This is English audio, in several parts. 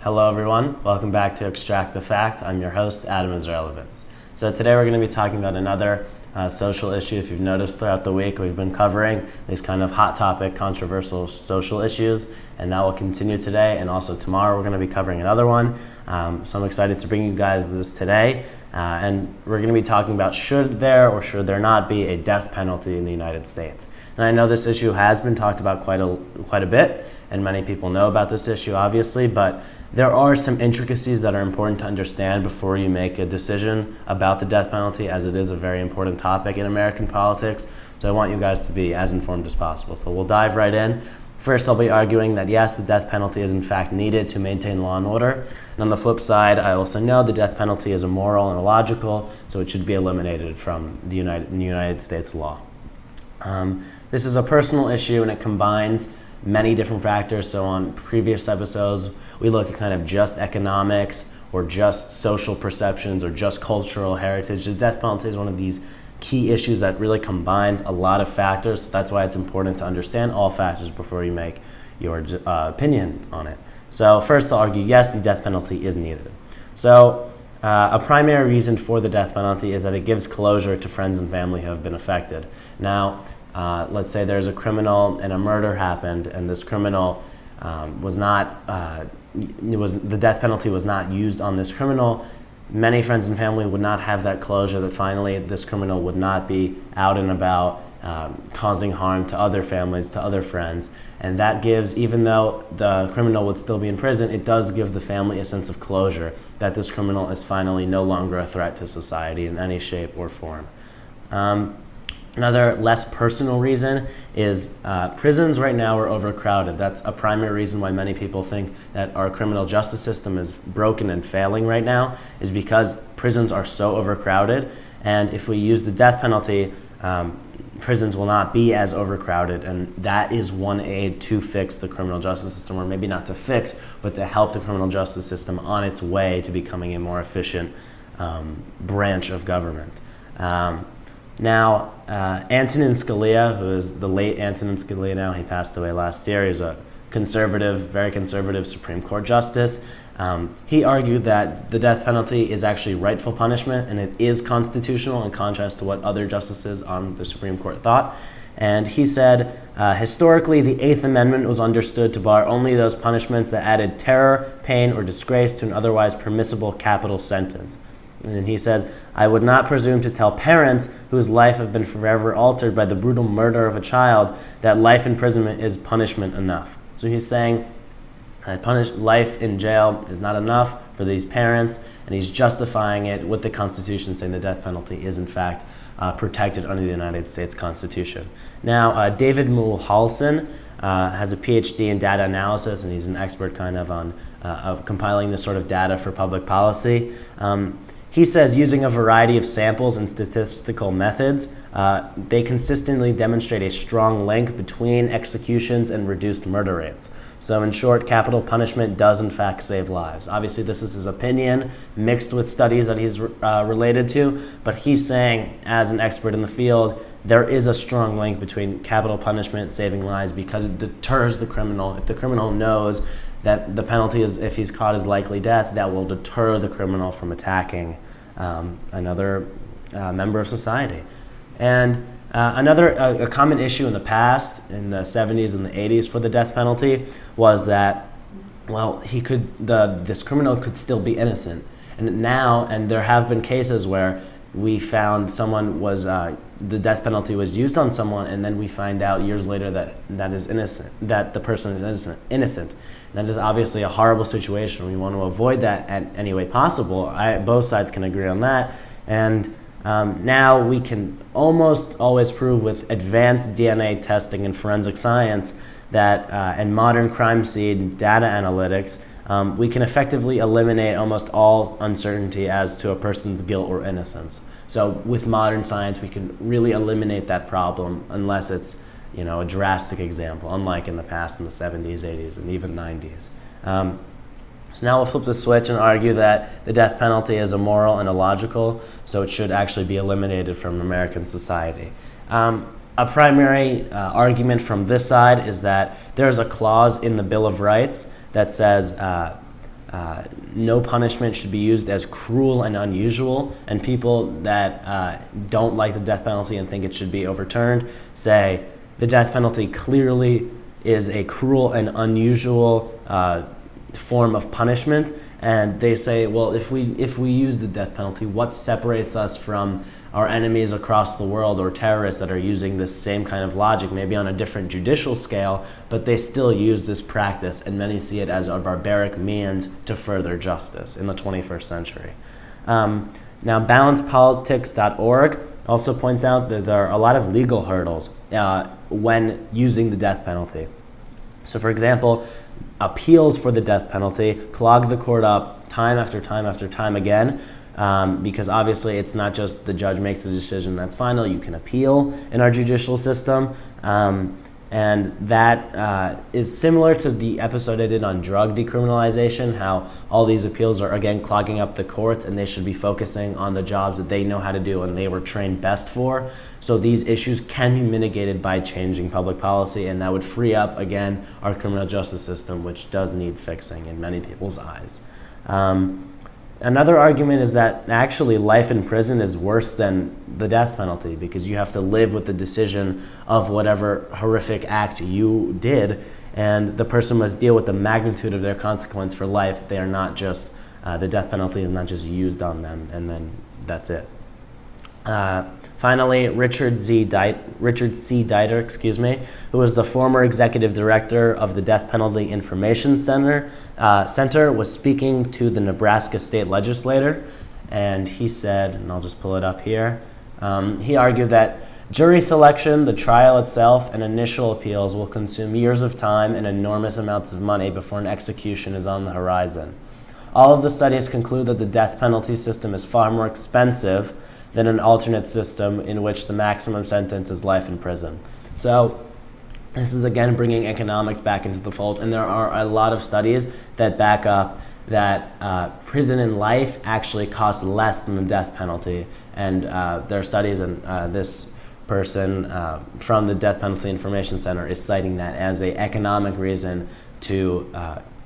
Hello everyone, welcome back to Extract the Fact. I'm your host, Adam Israelovitz. So today we're going to be talking about another social issue. If you've noticed throughout the week, we've been covering these kind of hot topic, controversial social issues, and that will continue today, and also tomorrow we're going to be covering another one. So I'm excited to bring you guys this today, and we're going to be talking about should there or should there not be a death penalty in the United States. And I know this issue has been talked about quite a bit, and many people know about this issue obviously, but there are some intricacies that are important to understand before you make a decision about the death penalty, as it is a very important topic in American politics. So I want you guys to be as informed as possible. So we'll dive right in. First, I'll be arguing that yes, the death penalty is in fact needed to maintain law and order. And on the flip side, I also know the death penalty is immoral and illogical, so it should be eliminated from the United States law. This is a personal issue, and it combines many different factors. So on previous episodes, we look at kind of just economics or just social perceptions or just cultural heritage. The death penalty is one of these key issues that really combines a lot of factors. So that's why it's important to understand all factors before you make your opinion on it. So first, I'll argue yes, the death penalty is needed. So a primary reason for the death penalty is that it gives closure to friends and family who have been affected. Now, let's say there's a criminal and a murder happened, and this criminal the death penalty was not used on this criminal. Many friends and family would not have that closure that finally this criminal would not be out and about causing harm to other families, to other friends. And that gives, even though the criminal would still be in prison, it does give the family a sense of closure that this criminal is finally no longer a threat to society in any shape or form. Another less personal reason is prisons right now are overcrowded. That's a primary reason why many people think that our criminal justice system is broken and failing right now, is because prisons are so overcrowded. And if we use the death penalty, prisons will not be as overcrowded. And that is one aid to fix the criminal justice system, or maybe not to fix, but to help the criminal justice system on its way to becoming a more efficient branch of government. Now, Antonin Scalia, who is the late Antonin Scalia now, he passed away last year. He's a conservative, very conservative Supreme Court justice. He argued that the death penalty is actually rightful punishment, and it is constitutional in contrast to what other justices on the Supreme Court thought. And he said, historically, the Eighth Amendment was understood to bar only those punishments that added terror, pain, or disgrace to an otherwise permissible capital sentence. And he says, I would not presume to tell parents whose life have been forever altered by the brutal murder of a child that life imprisonment is punishment enough. So he's saying life in jail is not enough for these parents, and he's justifying it with the Constitution, saying the death penalty is in fact protected under the United States Constitution. Now, David Mulhausen has a PhD in data analysis, and he's an expert kind of on compiling this sort of data for public policy. He says using a variety of samples and statistical methods, they consistently demonstrate a strong link between executions and reduced murder rates. So in short, capital punishment does in fact save lives. Obviously, this is his opinion mixed with studies that he's related to, but he's saying, as an expert in the field, there is a strong link between capital punishment saving lives because it deters the criminal. If the criminal knows that the penalty is, if he's caught, is likely death, that will deter the criminal from attacking another member of society. And a common issue in the past, in the 70s and the 80s for the death penalty, was that, well, this criminal could still be innocent. And now, and there have been cases where we found someone was, the death penalty was used on someone, and then we find out years later that is innocent, that the person is innocent. That is obviously a horrible situation. We want to avoid that at any way possible. Both sides can agree on that. And now we can almost always prove with advanced DNA testing and forensic science that, and modern crime scene data analytics, we can effectively eliminate almost all uncertainty as to a person's guilt or innocence. So with modern science, we can really eliminate that problem unless it's a drastic example, unlike in the past in the 70s, 80s, and even 90s. So now we'll flip the switch and argue that the death penalty is immoral and illogical, so it should actually be eliminated from American society. A primary argument from this side is that there's a clause in the Bill of Rights that says no punishment should be used as cruel and unusual, and people that don't like the death penalty and think it should be overturned say the death penalty clearly is a cruel and unusual form of punishment, and they say, well, if we use the death penalty, what separates us from our enemies across the world or terrorists that are using this same kind of logic, maybe on a different judicial scale, but they still use this practice, and many see it as a barbaric means to further justice in the 21st century. Now, balancepolitics.org also points out that there are a lot of legal hurdles when using the death penalty. So, for example, appeals for the death penalty clog the court up time after time after time again, because obviously it's not just the judge makes the decision that's final. You can appeal in our judicial system, and that is similar to the episode I did on drug decriminalization, how all these appeals are again clogging up the courts, and they should be focusing on the jobs that they know how to do and they were trained best for. So these issues can be mitigated by changing public policy, and that would free up again our criminal justice system, which does need fixing in many people's eyes. Another argument is that actually life in prison is worse than the death penalty, because you have to live with the decision of whatever horrific act you did, and the person must deal with the magnitude of their consequence for life. They are not just, the death penalty is not just used on them and then that's it. Finally, Richard C. Deiter, who was the former executive director of the Death Penalty Information Center, was speaking to the Nebraska state legislator, and he said, and I'll just pull it up here, he argued that jury selection, the trial itself, and initial appeals will consume years of time and enormous amounts of money before an execution is on the horizon. All of the studies conclude that the death penalty system is far more expensive than an alternate system in which the maximum sentence is life in prison. So this is again bringing economics back into the fold, and there are a lot of studies that back up that prison and life actually costs less than the death penalty, and there are studies, and this person from the Death Penalty Information Center is citing that as an economic reason to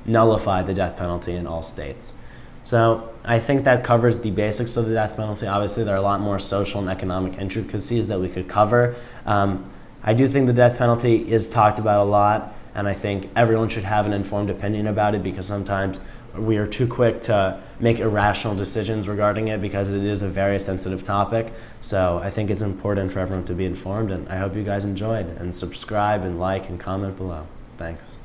nullify the death penalty in all states. So I think that covers the basics of the death penalty. Obviously, there are a lot more social and economic intricacies that we could cover. I do think the death penalty is talked about a lot, and I think everyone should have an informed opinion about it, because sometimes we are too quick to make irrational decisions regarding it because it is a very sensitive topic. So I think it's important for everyone to be informed, and I hope you guys enjoyed, and subscribe and like and comment below. Thanks.